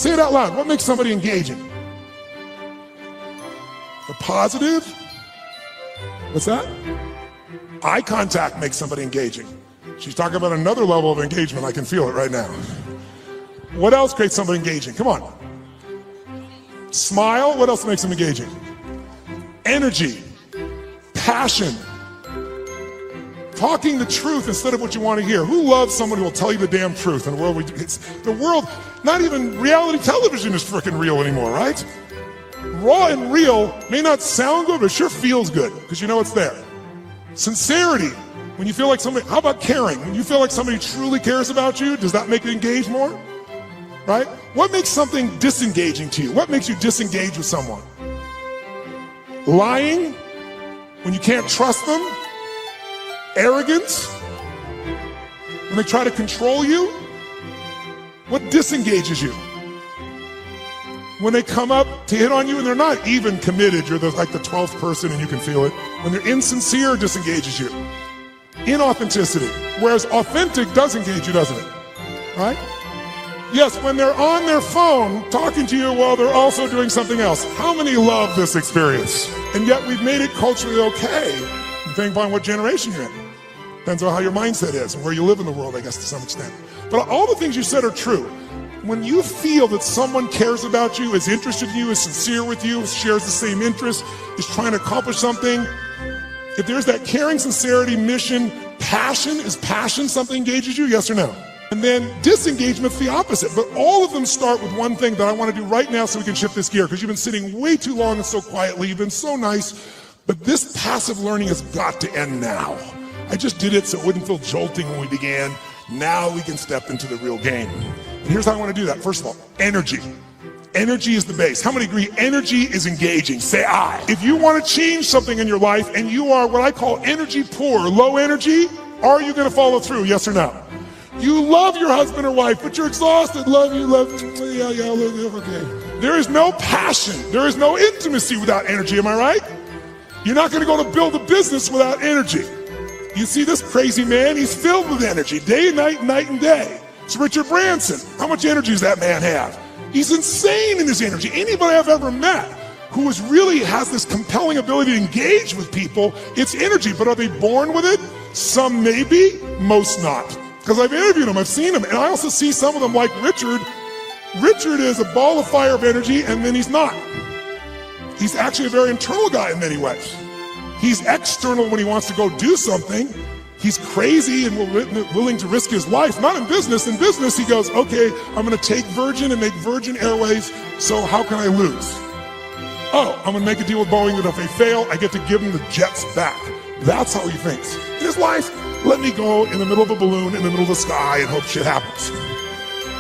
Say it out loud. What makes somebody engaging? The positive? What's that? Eye contact makes somebody engaging. She's talking about another level of engagement. I can feel it right now. What else creates somebody engaging? Come on. Smile. What else makes them engaging? Energy. Passion. Talking the truth instead of what you want to hear. Who loves someone who will tell you the damn truth in the world? The world, not even reality television is freaking real anymore, right? Raw and real may not sound good, but it sure feels good because you know it's there. Sincerity. When you feel like somebody, how about caring? When you feel like somebody truly cares about you, does that make you engage more? Right? What makes something disengaging to you? What makes you disengage with someone? Lying? When you can't trust them? Arrogance? When they try to control you? What disengages you? When they come up to hit on you and they're not even committed, you're like the 12th person and you can feel it. When they're insincere, disengages you. Inauthenticity. Whereas authentic does engage you, doesn't it? Right? Yes, when they're on their phone talking to you while they're also doing something else. How many love this experience? And yet we've made it culturally okay, depending upon what generation you're in. Depends on how your mindset is and where you live in the world, I guess, to some extent. But all the things you said are true. When you feel that someone cares about you, is interested in you, is sincere with you, shares the same interests, is trying to accomplish something, if there's that caring, sincerity, mission, passion, is passion something engages you, yes or no? And then disengagement's the opposite. But all of them start with one thing that I want to do right now so we can shift this gear, because you've been sitting way too long and so quietly, you've been so nice, but this passive learning has got to end now. I just did it so it wouldn't feel jolting when we began. Now we can step into the real game. And here's how I want to do that. First of all, energy. Energy is the base. How many agree energy is engaging? Say I. If you want to change something in your life and you are what I call energy poor, low energy, are you going to follow through? Yes or no? You love your husband or wife, but you're exhausted. Love you, okay. There is no passion. There is no intimacy without energy. Am I right? You're not going to go to build a business without energy. You see this crazy man? He's filled with energy, day and night, night and day. It's Richard Branson. How much energy does that man have? He's insane in his energy. Anybody I've ever met who really has this compelling ability to engage with people, it's energy. But are they born with it? Some maybe, most not. Because I've interviewed them, I've seen them, and I also see some of them like Richard. Richard is a ball of fire of energy, and then he's not. He's actually a very internal guy in many ways. He's external when he wants to go do something. He's crazy and willing to risk his life, not in business. In business, he goes, okay, I'm going to take Virgin and make Virgin Airways, so how can I lose? Oh, I'm going to make a deal with Boeing that if they fail, I get to give them the jets back. That's how he thinks. In his life, let me go in the middle of a balloon, in the middle of the sky, and hope shit happens.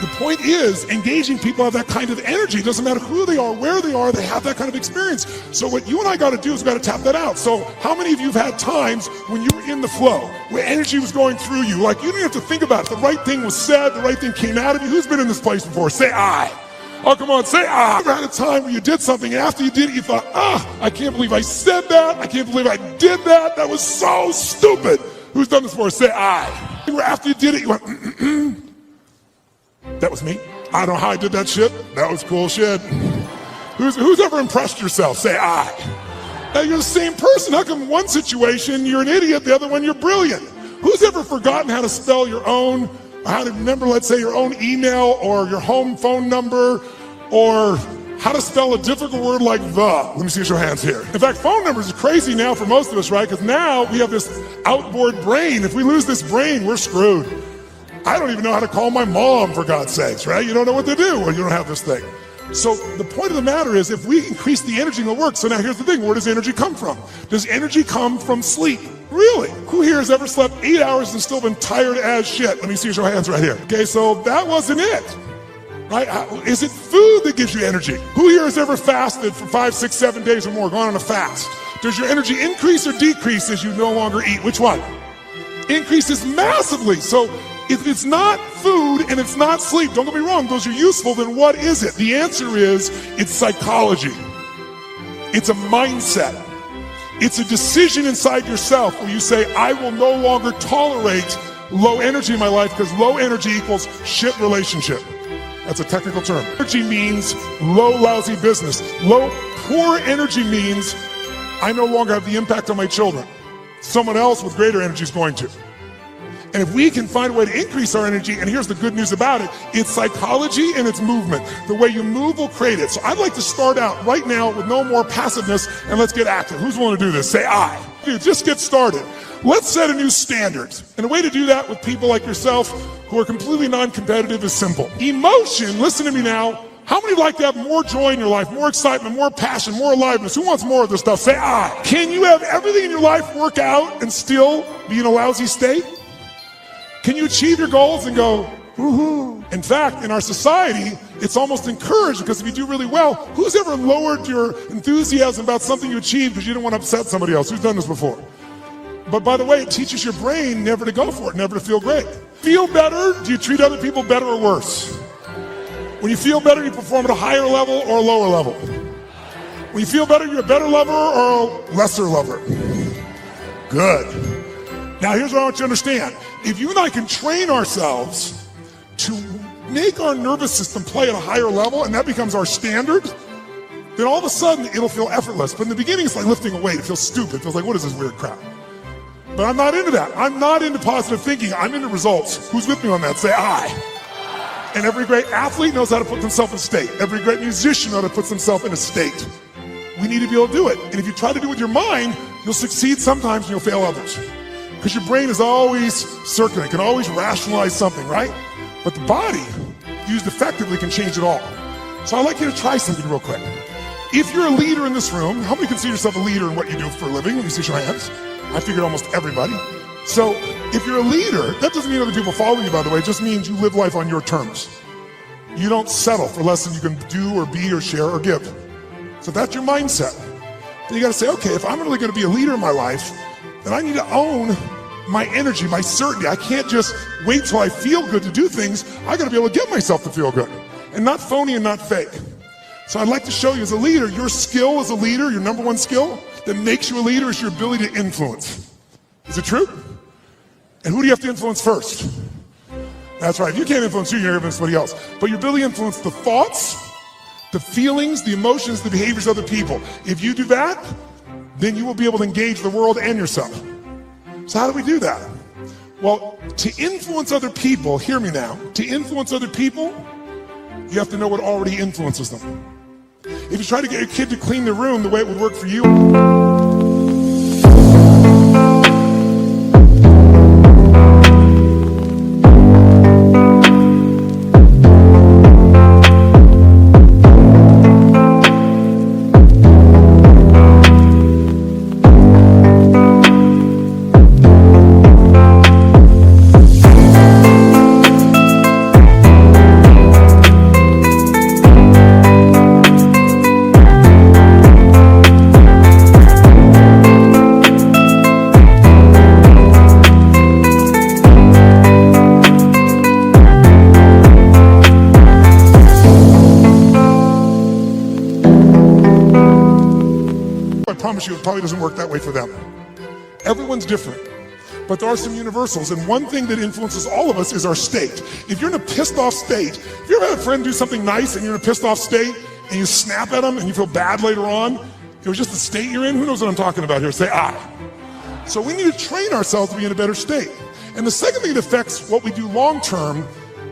The point is, engaging people have that kind of energy. It doesn't matter who they are, where they are, they have that kind of experience. So what you and I got to do is we got to tap that out. So how many of you have had times when you were in the flow, where energy was going through you, like you didn't have to think about it. The right thing was said, the right thing came out of you. Who's been in this place before? Say I. Oh, come on, say I. Ever had a time where you did something, and after you did it, you thought, I can't believe I said that. I can't believe I did that. That was so stupid. Who's done this before? Say I. After you did it, you went, That was me. I don't know how I did that shit. That was cool shit. Who's ever impressed yourself? Say I. Now you're the same person. How come one situation you're an idiot, the other one you're brilliant? Who's ever forgotten how to spell your own, how to remember, let's say, your own email or your home phone number, or how to spell a difficult word like the? Let me see your hands here. In fact, phone numbers are crazy now for most of us, right? Because now we have this outboard brain. If we lose this brain, we're screwed. I don't even know how to call my mom, for God's sakes, right? You don't know what to do when you don't have this thing. So the point of the matter is, if we increase the energy in the work, so now here's the thing, where does energy come from? Does energy come from sleep? Really? Who here has ever slept 8 hours and still been tired as shit? Let me see your hands right here. Okay, so that wasn't it, right? Is it food that gives you energy? Who here has ever fasted for 5, 6, 7 days or more, gone on a fast? Does your energy increase or decrease as you no longer eat? Which one? Increases massively. So if it's not food and it's not sleep, don't get me wrong, those are useful, then what is it? The answer is, it's psychology. It's a mindset. It's a decision inside yourself where you say, I will no longer tolerate low energy in my life, because low energy equals shit relationship. That's a technical term. Energy means low, lousy business. Low, poor energy means I no longer have the impact on my children. Someone else with greater energy is going to. And if we can find a way to increase our energy, and here's the good news about it, it's psychology and it's movement. The way you move will create it. So I'd like to start out right now with no more passiveness, and let's get active. Who's willing to do this? Say I. Dude, just get started. Let's set a new standard. And the way to do that with people like yourself who are completely non-competitive is simple. Emotion, listen to me now. How many would like to have more joy in your life, more excitement, more passion, more aliveness? Who wants more of this stuff? Say I. Can you have everything in your life work out and still be in a lousy state? Can you achieve your goals and go, woohoo? In fact, in our society, it's almost encouraged because if you do really well, who's ever lowered your enthusiasm about something you achieved because you didn't want to upset somebody else? Who's done this before? But by the way, it teaches your brain never to go for it, never to feel great. Feel better? Do you treat other people better or worse? When you feel better, you perform at a higher level or a lower level? When you feel better, you're a better lover or a lesser lover? Good. Now here's what I want you to understand. If you and I can train ourselves to make our nervous system play at a higher level, and that becomes our standard, then all of a sudden it'll feel effortless. But in the beginning, it's like lifting a weight. It feels stupid. It feels like, what is this weird crap? But I'm not into that. I'm not into positive thinking. I'm into results. Who's with me on that? Say I. And every great athlete knows how to put themselves in state. Every great musician knows how to put themselves in a state. We need to be able to do it. And if you try to do it with your mind, you'll succeed sometimes and you'll fail others. Because your brain is always circling, can always rationalize something, right? But the body, used effectively, can change it all. So I'd like you to try something real quick. If you're a leader in this room, how many consider yourself a leader in what you do for a living? Let me see your hands. I figured almost everybody. So if you're a leader, that doesn't mean other people follow you, by the way. It just means you live life on your terms. You don't settle for less than you can do or be or share or give. So that's your mindset. Then you got to say, okay, if I'm really going to be a leader in my life, then I need to own my energy, my certainty. I can't just wait till I feel good to do things. I got to be able to get myself to feel good, and not phony and not fake. So I'd like to show you as a leader, your skill as a leader, your number one skill that makes you a leader is your ability to influence. Is it true? And who do you have to influence first? That's right. If you can't influence you, you're going to influence somebody else. But your ability to influence the thoughts, the feelings, the emotions, the behaviors of other people. If you do that, then you will be able to engage the world and yourself. So how do we do that? Well, to influence other people, hear me now, to influence other people, you have to know what already influences them. If you try to get your kid to clean the room the way it would work for you, you, it probably doesn't work that way for them. Everyone's different, but there are some universals, and one thing that influences all of us is our state. If you're in a pissed off state, if you ever had a friend do something nice and you're in a pissed off state and you snap at them and you feel bad later on, it was just the state you're in. Who knows what I'm talking about here? Say I. So we need to train ourselves to be in a better state. And the second thing that affects what we do long term,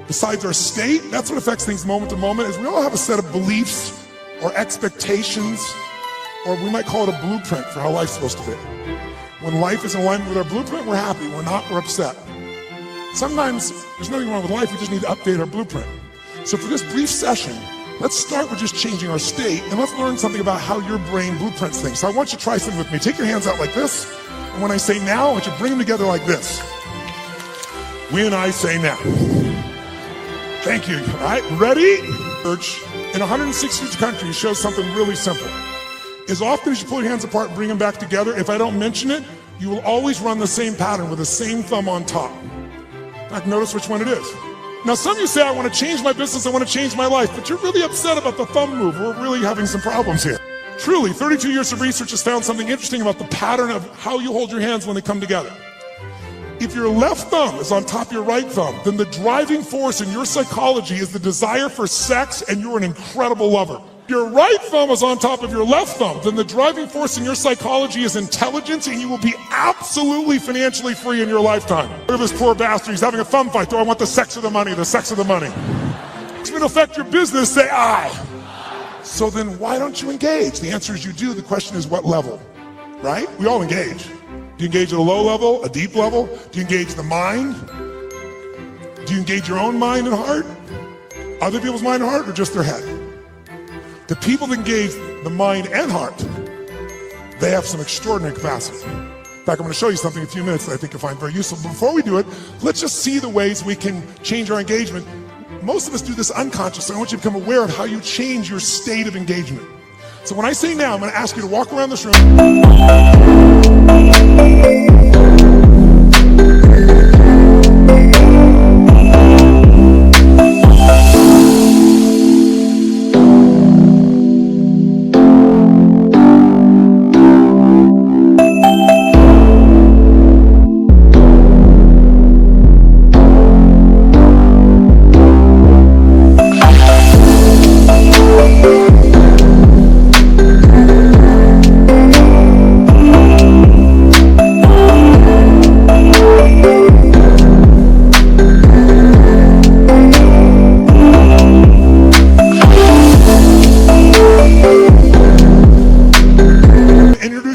besides our state, that's what affects things moment to moment, is we all have a set of beliefs or expectations, or we might call it a blueprint for how life's supposed to be. When life is in alignment with our blueprint, we're happy. We're not, we're upset. Sometimes there's nothing wrong with life, we just need to update our blueprint. So for this brief session, let's start with just changing our state, and let's learn something about how your brain blueprints things. So I want you to try something with me. Take your hands out like this, and when I say now, I want you to bring them together like this. When I say now. Thank you. All right, ready? In 160 countries shows something really simple. As often as you pull your hands apart and bring them back together, if I don't mention it, you will always run the same pattern with the same thumb on top. In fact, notice which one it is. Now, some of you say, I want to change my business, I want to change my life, but you're really upset about the thumb move. We're really having some problems here. Truly, 32 years of research has found something interesting about the pattern of how you hold your hands when they come together. If your left thumb is on top of your right thumb, then the driving force in your psychology is the desire for sex, and you're an incredible lover. If your right thumb is on top of your left thumb, then the driving force in your psychology is intelligence, and you will be absolutely financially free in your lifetime. Look at this poor bastard, he's having a thumb fight. Do I want the sex or the money? The sex or the money? It's going to affect your business, say I. So then why don't you engage? The answer is you do. The question is what level, right? We all engage. Do you engage at a low level, a deep level? Do you engage the mind? Do you engage your own mind and heart? Other people's mind and heart, or just their head? The people that engage the mind and heart, they have some extraordinary capacity. In fact, I'm going to show you something in a few minutes that I think you'll find very useful. But before we do it, let's just see the ways we can change our engagement. Most of us do this unconsciously. I want you to become aware of how you change your state of engagement. So when I say now, I'm going to ask you to walk around this room.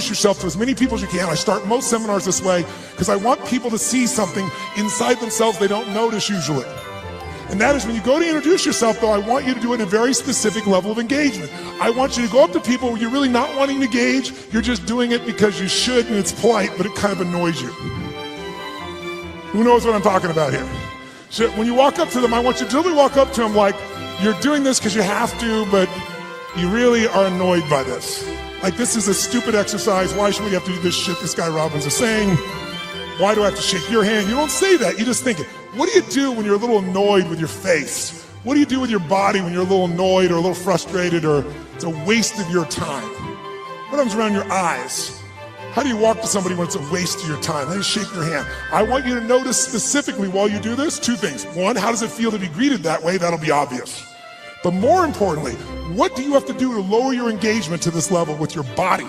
Yourself to as many people as you can. I start most seminars this way because I want people to see something inside themselves they don't notice usually. And that is when you go to introduce yourself, though, I want you to do it in a very specific level of engagement. I want you to go up to people where you're really not wanting to engage, you're just doing it because you should and it's polite, but it kind of annoys you. Who knows what I'm talking about here? So when you walk up to them, I want you to really walk up to them like you're doing this because you have to, but you really are annoyed by this. Like, this is a stupid exercise. Why should we have to do this shit this guy Robbins is saying? Why do I have to shake your hand? You don't say that. You just think it. What do you do when you're a little annoyed with your face? What do you do with your body when you're a little annoyed or a little frustrated or it's a waste of your time? What happens around your eyes? How do you walk to somebody when it's a waste of your time? How do you shake your hand? I want you to notice specifically while you do this, two things. One, how does it feel to be greeted that way? That'll be obvious. But more importantly, what do you have to do to lower your engagement to this level with your body?